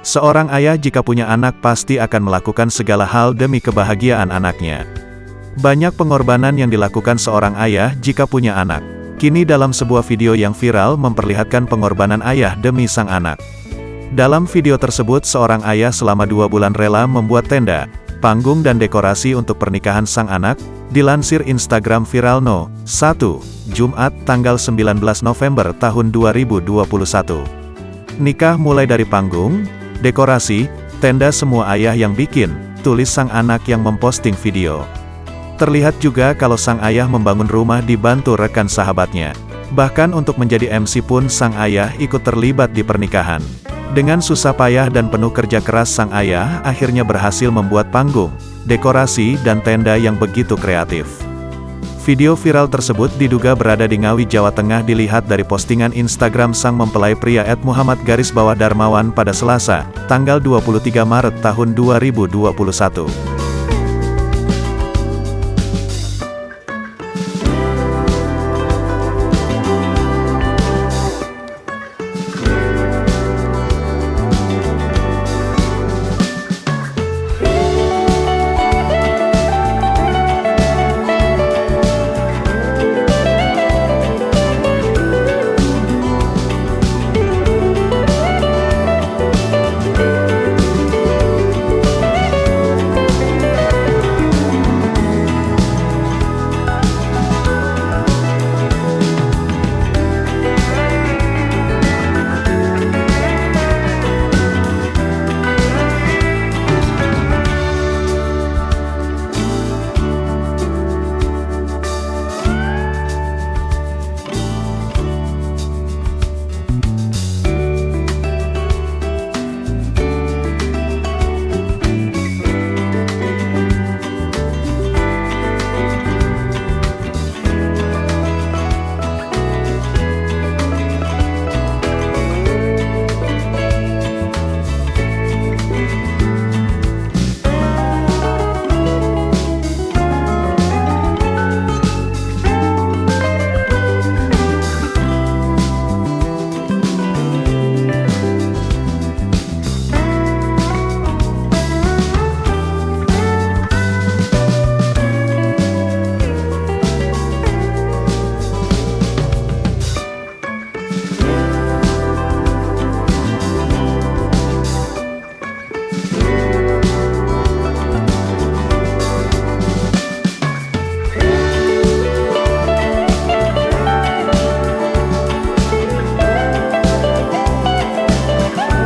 Seorang ayah jika punya anak pasti akan melakukan segala hal demi kebahagiaan anaknya. Banyak pengorbanan yang dilakukan seorang ayah jika punya anak. Kini dalam sebuah video yang viral memperlihatkan pengorbanan ayah demi sang anak. Dalam video tersebut seorang ayah selama 2 bulan rela membuat tenda, panggung dan dekorasi untuk pernikahan sang anak, dilansir Instagram Viral No. 1, Jumat tanggal 19 November tahun 2021. Nikah mulai dari panggung, dekorasi, tenda semua ayah yang bikin, tulis sang anak yang memposting video. Terlihat juga kalau sang ayah membangun rumah dibantu rekan sahabatnya. Bahkan untuk menjadi MC pun sang ayah ikut terlibat di pernikahan. Dengan susah payah dan penuh kerja keras sang ayah akhirnya berhasil membuat panggung, dekorasi dan tenda yang begitu kreatif. Video viral tersebut diduga berada di Ngawi, Jawa Tengah dilihat dari postingan Instagram sang mempelai pria @Muhammad_Darmawan pada Selasa, tanggal 23 Maret tahun 2021.